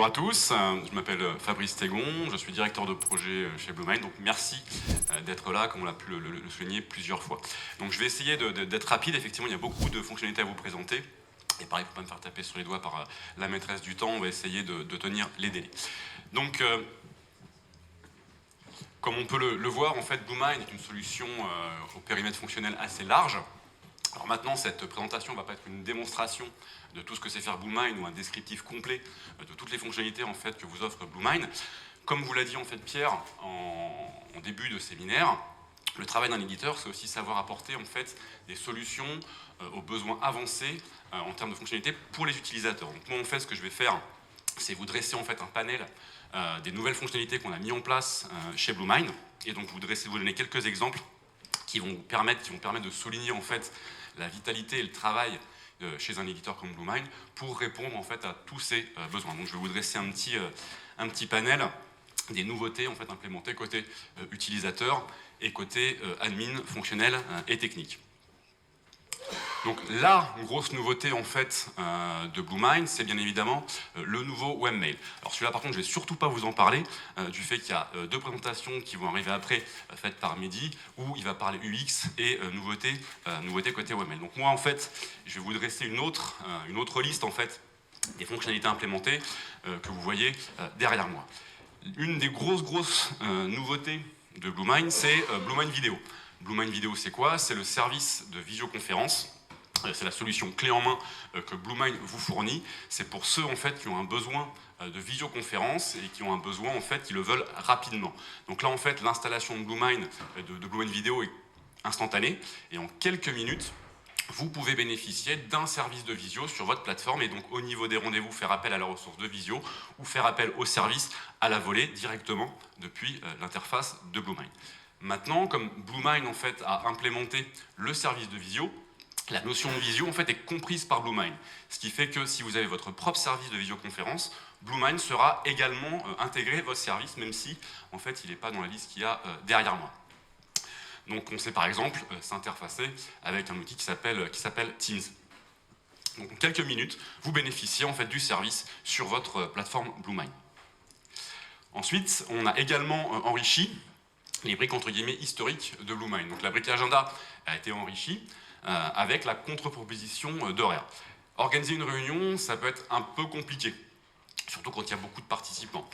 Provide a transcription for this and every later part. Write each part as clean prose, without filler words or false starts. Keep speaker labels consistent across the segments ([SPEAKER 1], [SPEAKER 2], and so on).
[SPEAKER 1] Bonjour à tous, je m'appelle Fabrice Tégon, je suis directeur de projet chez Bluemind, donc merci d'être là, comme on l'a pu le souligner plusieurs fois. Donc je vais essayer d'être rapide, effectivement il y a beaucoup de fonctionnalités à vous présenter, et pareil, il ne faut pas me faire taper sur les doigts par la maîtresse du temps, on va essayer de tenir les délais. Donc, comme on peut le voir, en fait, Bluemind est une solution au périmètre fonctionnel assez large. Alors maintenant, cette présentation ne va pas être une démonstration de tout ce que c'est faire Bluemind ou un descriptif complet de toutes les fonctionnalités en fait, que vous offre Bluemind. Comme vous l'a dit en fait Pierre en début de séminaire, le travail d'un éditeur, c'est aussi savoir apporter en fait, des solutions aux besoins avancés en termes de fonctionnalités pour les utilisateurs. Donc moi, en fait, ce que je vais faire, c'est vous dresser en fait, un panel des nouvelles fonctionnalités qu'on a mis en place chez Bluemind, et donc vous donner quelques exemples qui vont permettre de souligner en fait, la vitalité et le travail chez un éditeur comme Bluemind pour répondre en fait, à tous ces besoins. Donc je vais vous dresser un petit panel des nouveautés en fait, implémentées côté utilisateur et côté admin fonctionnel et technique. Donc la grosse nouveauté en fait de Bluemind, c'est bien évidemment le nouveau webmail. Alors celui-là par contre, je ne vais surtout pas vous en parler du fait qu'il y a deux présentations qui vont arriver après, faites par Mehdi, où il va parler UX et nouveauté côté webmail. Donc moi en fait, je vais vous dresser une autre liste en fait des fonctionnalités implémentées que vous voyez derrière moi. Une des grosses nouveautés de Bluemind, c'est Bluemind Vidéo. Bluemind Vidéo, c'est quoi? C'est le service de visioconférence. C'est la solution clé en main que Bluemind vous fournit. C'est pour ceux en fait, qui ont un besoin de visioconférence et qui ont un besoin en fait, qui le veulent rapidement. Donc là en fait, l'installation de Bluemind Vidéo est instantanée et en quelques minutes, vous pouvez bénéficier d'un service de visio sur votre plateforme et donc au niveau des rendez-vous, faire appel à la ressource de visio ou faire appel au service à la volée directement depuis l'interface de Bluemind. Maintenant, comme Bluemind en fait, a implémenté le service de visio, la notion de visio en fait, est comprise par Bluemind. Ce qui fait que si vous avez votre propre service de visioconférence, Bluemind sera également intégré votre service, même si en fait, il n'est pas dans la liste qu'il y a derrière moi. Donc on sait par exemple s'interfacer avec un outil qui s'appelle Teams. Donc en quelques minutes, vous bénéficiez en fait, du service sur votre plateforme Bluemind. Ensuite, on a également enrichi les briques entre guillemets historiques de Bluemind. Donc la brique agenda a été enrichie avec la contre-proposition d'horaire. Organiser une réunion, ça peut être un peu compliqué, surtout quand il y a beaucoup de participants.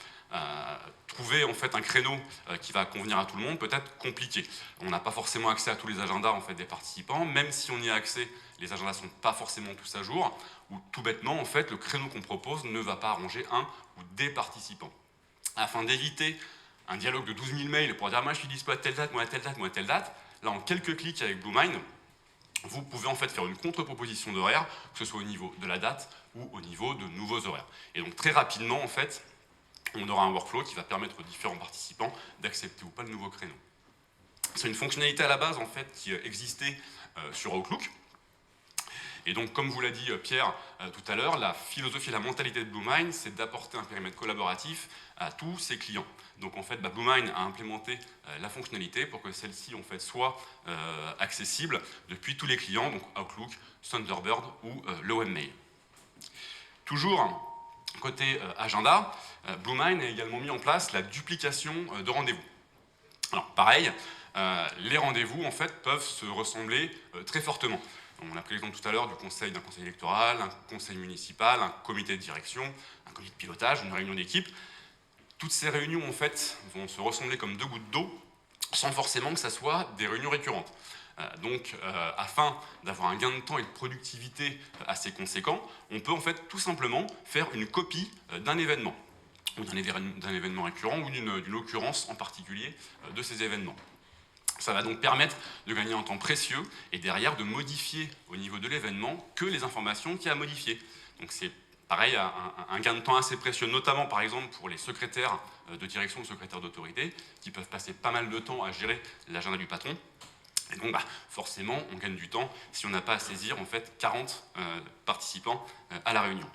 [SPEAKER 1] Trouver en fait un créneau qui va convenir à tout le monde peut être compliqué. On n'a pas forcément accès à tous les agendas en fait, des participants, même si on y a accès, les agendas ne sont pas forcément tous à jour, ou tout bêtement, en fait, le créneau qu'on propose ne va pas arranger un ou des participants. Afin d'éviter un dialogue de 12 000 mails pour dire « moi je suis dispo à telle date, moi à telle date, moi à telle date », là en quelques clics avec Bluemind, vous pouvez en fait faire une contre-proposition d'horaire, que ce soit au niveau de la date ou au niveau de nouveaux horaires. Et donc très rapidement, en fait, on aura un workflow qui va permettre aux différents participants d'accepter ou pas le nouveau créneau. C'est une fonctionnalité à la base, en fait, qui existait sur Outlook. Et donc, comme vous l'a dit Pierre tout à l'heure, la philosophie et la mentalité de Bluemind, c'est d'apporter un périmètre collaboratif à tous ses clients. Donc, en fait, Bluemind a implémenté la fonctionnalité pour que celle-ci, en fait, soit accessible depuis tous les clients, donc Outlook, Thunderbird ou le webmail. Toujours, côté agenda, Bluemind a également mis en place la duplication de rendez-vous. Alors, pareil, les rendez-vous, en fait, peuvent se ressembler très fortement. On a pris l'exemple tout à l'heure d'un conseil électoral, un conseil municipal, un comité de direction, un comité de pilotage, une réunion d'équipe. Toutes ces réunions, en fait, vont se ressembler comme deux gouttes d'eau, sans forcément que ça soit des réunions récurrentes. Donc, afin d'avoir un gain de temps et de productivité assez conséquent, on peut en fait tout simplement faire une copie d'un événement, ou d'un événement récurrent, ou d'une occurrence en particulier de ces événements. Ça va donc permettre de gagner un temps précieux et derrière de modifier au niveau de l'événement que les informations qu'il y a à modifier. Donc c'est pareil, un gain de temps assez précieux, notamment par exemple pour les secrétaires de direction ou secrétaires d'autorité qui peuvent passer pas mal de temps à gérer l'agenda du patron. Et donc forcément, on gagne du temps si on n'a pas à saisir en fait 40 participants à la réunion.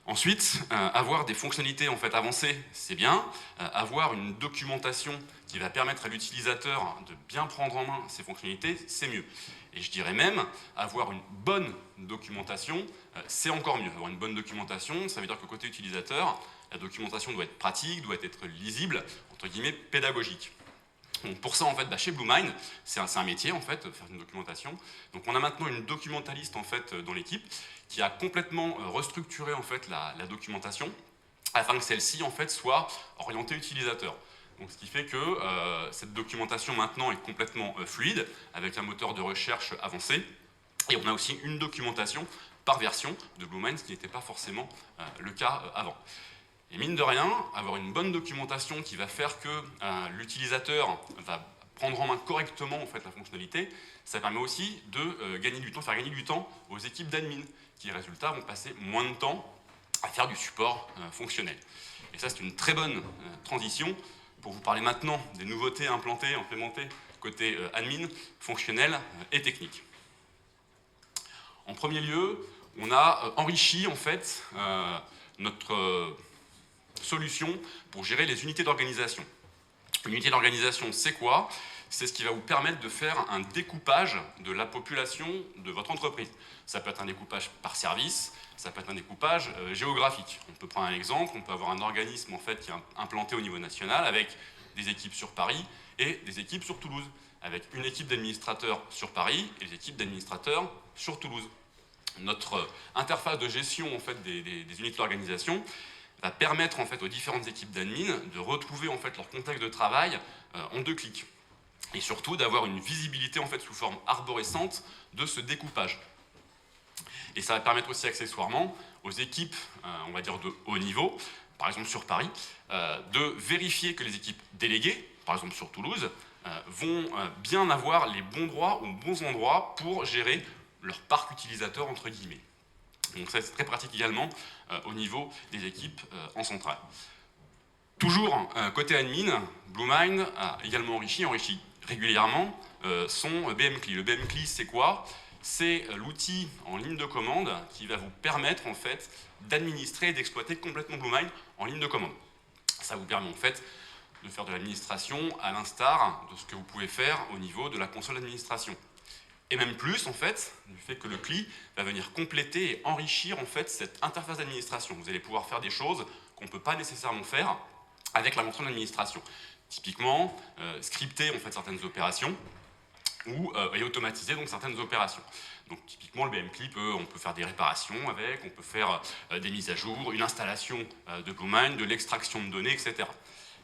[SPEAKER 1] Ensuite, avoir des fonctionnalités en fait, avancées, c'est bien. Avoir une documentation qui va permettre à l'utilisateur de bien prendre en main ces fonctionnalités, c'est mieux. Et je dirais même, avoir une bonne documentation, c'est encore mieux. Avoir une bonne documentation, ça veut dire que côté utilisateur, la documentation doit être pratique, doit être lisible, entre guillemets, pédagogique. Donc pour ça, en fait, chez Bluemind, c'est un métier, en fait, faire une documentation. Donc on a maintenant une documentaliste, en fait, dans l'équipe, qui a complètement restructuré, en fait, la documentation, afin que celle-ci, en fait, soit orientée utilisateur. Donc, ce qui fait que cette documentation, maintenant, est complètement fluide, avec un moteur de recherche avancé. Et on a aussi une documentation par version de Bluemind, ce qui n'était pas forcément le cas avant. Et mine de rien, avoir une bonne documentation qui va faire que l'utilisateur va prendre en main correctement, en fait, la fonctionnalité, ça permet aussi de gagner du temps, faire gagner du temps aux équipes d'admin, qui, résultat, vont passer moins de temps à faire du support fonctionnel. Et ça, c'est une très bonne transition pour vous parler maintenant des nouveautés implémentées côté admin, fonctionnel et technique. En premier lieu, on a enrichi, en fait, notre solution pour gérer les unités d'organisation. Une unité d'organisation, c'est quoi? C'est ce qui va vous permettre de faire un découpage de la population de votre entreprise. Ça peut être un découpage par service, ça peut être un découpage géographique. On peut prendre un exemple, on peut avoir un organisme, en fait, qui est implanté au niveau national avec des équipes sur Paris et des équipes sur Toulouse, avec une équipe d'administrateurs sur Paris et des équipes d'administrateurs sur Toulouse. Notre interface de gestion, en fait, des unités d'organisation va permettre, en fait, aux différentes équipes d'admin de retrouver, en fait, leur contexte de travail en 2 clics. Et surtout d'avoir une visibilité, en fait, sous forme arborescente de ce découpage. Et ça va permettre aussi accessoirement aux équipes, on va dire de haut niveau, par exemple sur Paris, de vérifier que les équipes déléguées, par exemple sur Toulouse, vont bien avoir les bons droits ou bons endroits pour gérer leur parc utilisateur, entre guillemets. Donc ça, c'est très pratique également au niveau des équipes en centrale. Toujours côté admin, Bluemind a également enrichi régulièrement son BMCLI. Le BMCLI, c'est quoi? C'est l'outil en ligne de commande qui va vous permettre, en fait, d'administrer et d'exploiter complètement Bluemind en ligne de commande. Ça vous permet, en fait, de faire de l'administration à l'instar de ce que vous pouvez faire au niveau de la console d'administration. Et même plus, en fait, du fait que le CLI va venir compléter et enrichir, en fait, cette interface d'administration. Vous allez pouvoir faire des choses qu'on ne peut pas nécessairement faire avec la console d'administration. Typiquement, scripter, en fait, certaines opérations et automatiser, donc, certaines opérations. Donc, typiquement, le BMCLI, on peut faire des réparations avec, on peut faire des mises à jour, une installation de Bluemind, de l'extraction de données, etc.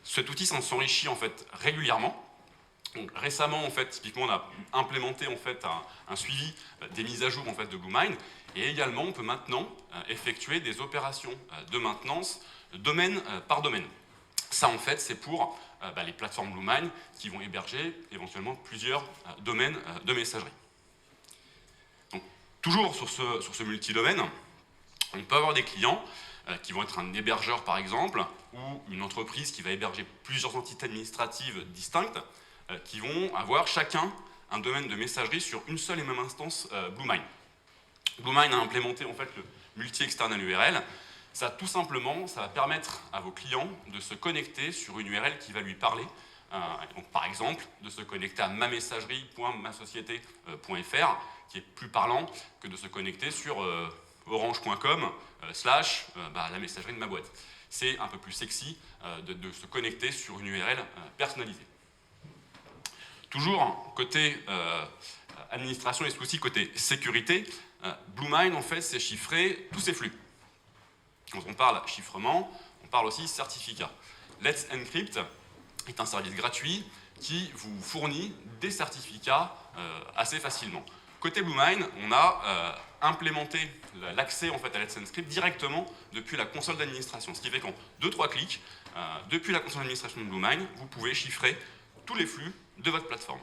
[SPEAKER 1] Cet outil s'enrichit, en fait, régulièrement. Donc, récemment, en fait, typiquement, on a implémenté, en fait, un suivi des mises à jour, en fait, de Bluemind, et également, on peut maintenant effectuer des opérations de maintenance domaine par domaine. Ça, en fait, c'est pour les plateformes Bluemind qui vont héberger éventuellement plusieurs domaines de messagerie. Donc, toujours sur ce multidomaine, on peut avoir des clients qui vont être un hébergeur, par exemple, ou une entreprise qui va héberger plusieurs entités administratives distinctes, qui vont avoir chacun un domaine de messagerie sur une seule et même instance Bluemind. Bluemind a implémenté, en fait, le multi-external URL. Ça, tout simplement, ça va permettre à vos clients de se connecter sur une URL qui va lui parler. Donc, par exemple, de se connecter à mamessagerie.masociété.fr, qui est plus parlant que de se connecter sur orange.com / la messagerie de ma boîte. C'est un peu plus sexy de se connecter sur une URL personnalisée. Toujours côté administration et aussi côté sécurité, Bluemind, en fait, c'est chiffrer tous ces flux. Quand on parle chiffrement, on parle aussi certificat. Let's Encrypt est un service gratuit qui vous fournit des certificats assez facilement. Côté Bluemind, on a implémenté l'accès, en fait, à Let's Encrypt directement depuis la console d'administration. Ce qui fait qu'en 2-3 clics, depuis la console d'administration de Bluemind, vous pouvez chiffrer tous les flux de votre plateforme.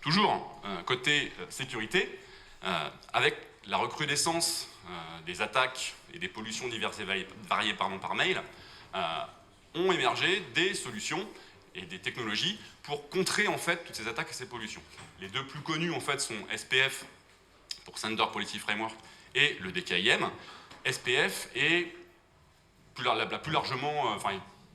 [SPEAKER 1] Toujours côté sécurité, avec la recrudescence des attaques et des pollutions diverses et variées par mail, ont émergé des solutions et des technologies pour contrer, en fait, toutes ces attaques et ces pollutions. Les 2 plus connus, en fait, sont SPF pour Sender Policy Framework et le DKIM. SPF est plus largement,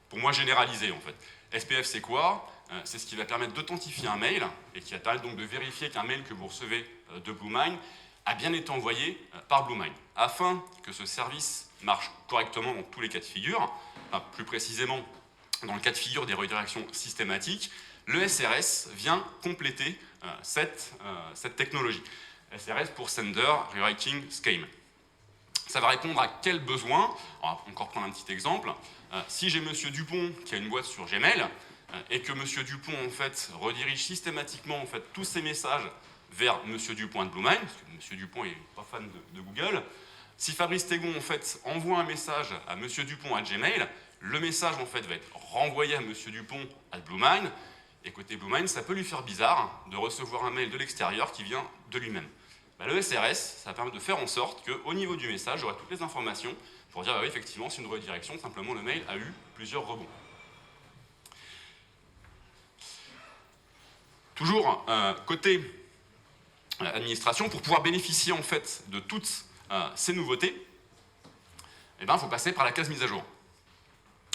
[SPEAKER 1] pour moi, généralisé, en fait. SPF, c'est quoi? c'est ce qui va permettre d'authentifier un mail et qui va permettre donc de vérifier qu'un mail que vous recevez de Bluemind a bien été envoyé par Bluemind. Afin que ce service marche correctement dans tous les cas de figure, enfin, plus précisément dans le cas de figure des redirections systématiques, le SRS vient compléter cette technologie. SRS pour Sender Rewriting Scheme. Ça va répondre à quel besoin? On va encore prendre un petit exemple. Si j'ai Monsieur Dupont qui a une boîte sur Gmail et que Monsieur Dupont en fait redirige systématiquement en fait tous ses messages vers Monsieur Dupont de Bluemind, parce que Monsieur Dupont n'est pas fan de Google. Si Fabrice Tégon en fait envoie un message à Monsieur Dupont à Gmail, le message en fait va être renvoyé à Monsieur Dupont à Bluemind. Et côté Bluemind, ça peut lui faire bizarre de recevoir un mail de l'extérieur qui vient de lui-même. Bah, le SRS, ça va permettre de faire en sorte qu'au niveau du message, j'aurai toutes les informations pour dire, bah oui, effectivement, c'est une redirection, simplement le mail a eu plusieurs rebonds. Toujours côté administration, pour pouvoir bénéficier en fait de toutes ces nouveautés, eh ben, il faut passer par la case mise à jour.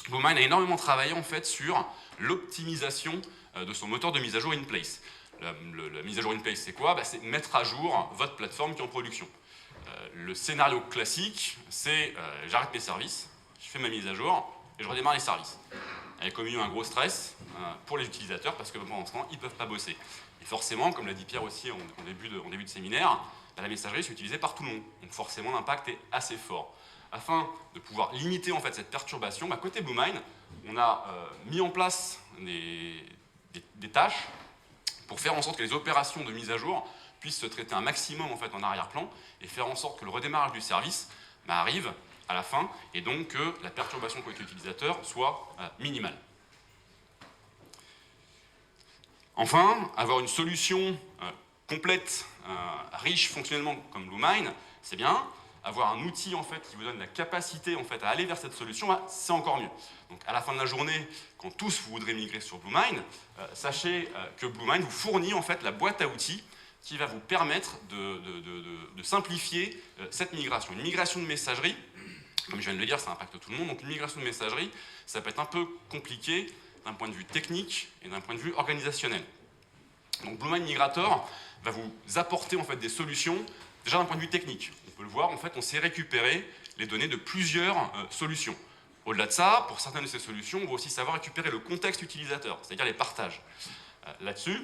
[SPEAKER 1] Bluemind a énormément travaillé en fait sur l'optimisation de son moteur de mise à jour in-place. La mise à jour in-place, c'est quoi? C'est mettre à jour votre plateforme qui est en production. Le scénario classique, c'est j'arrête mes services, je fais ma mise à jour et je redémarre les services. Avec au milieu un gros stress pour les utilisateurs parce que pendant ce temps, ils ne peuvent pas bosser. Et forcément, comme l'a dit Pierre aussi en début de séminaire, la messagerie est utilisée par tout le monde. Donc forcément, l'impact est assez fort. Afin de pouvoir limiter en fait, cette perturbation, côté Bluemind, on a mis en place des tâches pour faire en sorte que les opérations de mise à jour puissent se traiter un maximum en, fait, en arrière-plan et faire en sorte que le redémarrage du service arrive à la fin et donc que la perturbation côté utilisateur soit minimale. Enfin, avoir une solution complète, riche fonctionnellement comme Bluemind, c'est bien. Avoir un outil en fait, qui vous donne la capacité en fait, à aller vers cette solution, c'est encore mieux. Donc à la fin de la journée, quand tous vous voudrez migrer sur Bluemind, sachez que Bluemind vous fournit en fait, la boîte à outils qui va vous permettre de simplifier cette migration. Une migration de messagerie, comme je viens de le dire, ça impacte tout le monde, donc une migration de messagerie, ça peut être un peu compliqué d'un point de vue technique et d'un point de vue organisationnel. Donc Bluemind Migrator va vous apporter en fait, des solutions, déjà d'un point de vue technique. On peut le voir, en fait, on sait récupérer les données de plusieurs solutions. Au-delà de ça, pour certaines de ces solutions, on va aussi savoir récupérer le contexte utilisateur, c'est-à-dire les partages. Là-dessus,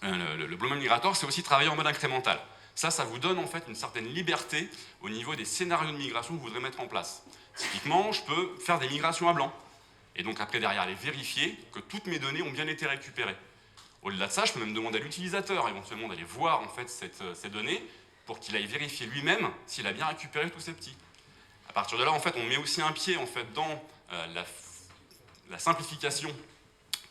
[SPEAKER 1] le Bluemind Migrator, c'est aussi travailler en mode incrémental. Ça vous donne en fait une certaine liberté au niveau des scénarios de migration que vous voudrez mettre en place. Typiquement, je peux faire des migrations à blanc. Et donc après, derrière, aller vérifier que toutes mes données ont bien été récupérées. Au-delà de ça, je peux même demander à l'utilisateur éventuellement d'aller voir en fait, ces données pour qu'il aille vérifier lui-même s'il a bien récupéré tous ces petits. À partir de là, en fait, on met aussi un pied en fait, dans la simplification,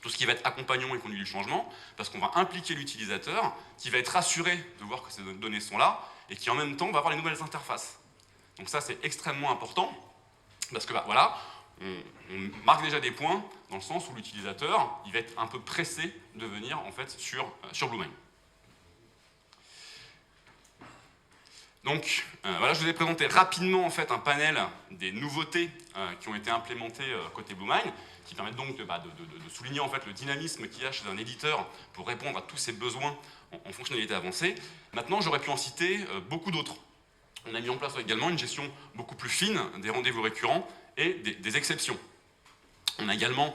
[SPEAKER 1] tout ce qui va être accompagnement et conduite du changement, parce qu'on va impliquer l'utilisateur qui va être rassuré de voir que ces données sont là et qui en même temps va avoir les nouvelles interfaces. Donc ça, c'est extrêmement important parce que voilà, on marque déjà des points dans le sens où l'utilisateur il va être un peu pressé de venir en fait, sur Bluemind. Donc voilà, je vous ai présenté rapidement en fait, un panel des nouveautés qui ont été implémentées côté Bluemind, qui permettent donc de souligner en fait, le dynamisme qu'il y a chez un éditeur pour répondre à tous ses besoins en fonctionnalité avancée. Maintenant, j'aurais pu en citer beaucoup d'autres. On a mis en place également une gestion beaucoup plus fine des rendez-vous récurrents et des exceptions. On a également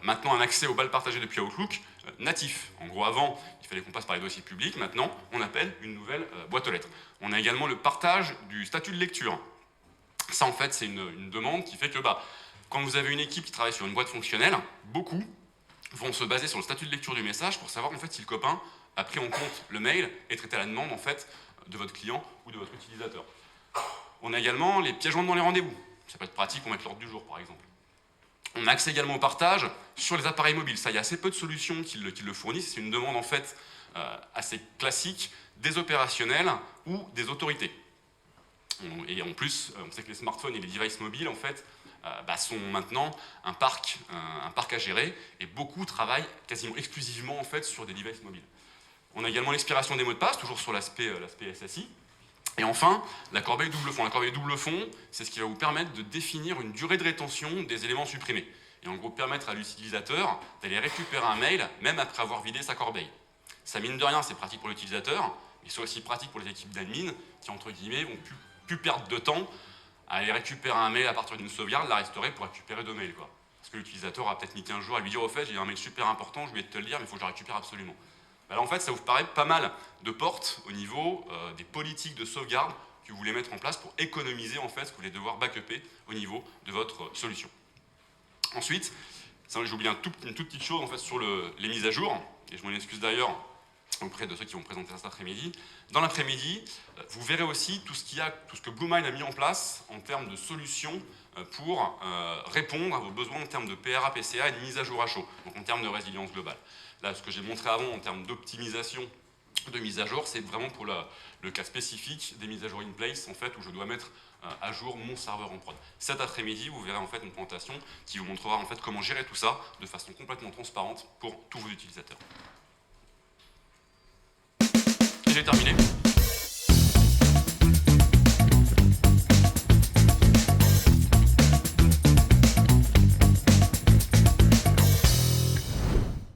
[SPEAKER 1] maintenant un accès aux balles partagées depuis Outlook natif. En gros, avant, il fallait qu'on passe par les dossiers publics. Maintenant, on appelle une nouvelle boîte aux lettres. On a également le partage du statut de lecture. Ça, en fait, c'est une demande qui fait que quand vous avez une équipe qui travaille sur une boîte fonctionnelle, beaucoup vont se baser sur le statut de lecture du message pour savoir en fait, si le copain a pris en compte le mail et traité à la demande en fait, de votre client ou de votre utilisateur. On a également les pièges jointes dans les rendez-vous. Ça peut être pratique pour mettre l'ordre du jour, par exemple. On a accès également au partage sur les appareils mobiles. Ça, il y a assez peu de solutions qui le fournissent. C'est une demande en fait assez classique des opérationnels ou des autorités. Et en plus, on sait que les smartphones et les devices mobiles en fait, sont maintenant un parc à gérer et beaucoup travaillent quasiment exclusivement en fait, sur des devices mobiles. On a également l'expiration des mots de passe, toujours sur l'aspect SSI. Et enfin, la corbeille double fond. La corbeille double fond, c'est ce qui va vous permettre de définir une durée de rétention des éléments supprimés. Et en gros, permettre à l'utilisateur d'aller récupérer un mail, même après avoir vidé sa corbeille. Ça, mine de rien, c'est pratique pour l'utilisateur, mais c'est aussi pratique pour les équipes d'admin, qui, entre guillemets, vont plus perdre de temps à aller récupérer un mail à partir d'une sauvegarde, la restaurer pour récupérer 2 mails, quoi. Parce que l'utilisateur a peut-être mis 15 jours à lui dire, au fait, j'ai un mail super important, je voulais te le dire, mais il faut que je le récupère absolument. Bah là, en fait, ça vous paraît pas mal de portes au niveau des politiques de sauvegarde que vous voulez mettre en place pour économiser, en fait, ce que vous allez devoir backuper au niveau de votre solution. Ensuite, j'ai oublié une toute petite chose, en fait, sur les mises à jour, et je m'en excuse d'ailleurs auprès de ceux qui vont présenter ça cet après-midi. Dans l'après-midi, vous verrez aussi tout ce que Bluemind a mis en place en termes de solutions pour répondre à vos besoins en termes de PRA, PCA et de mise à jour à chaud, donc en termes de résilience globale. Là, ce que j'ai montré avant en termes d'optimisation de mise à jour, c'est vraiment pour le cas spécifique des mises à jour in place, en fait, où je dois mettre à jour mon serveur en prod. Cet après-midi, vous verrez en fait une présentation qui vous montrera en fait comment gérer tout ça de façon complètement transparente pour tous vos utilisateurs. Et j'ai terminé.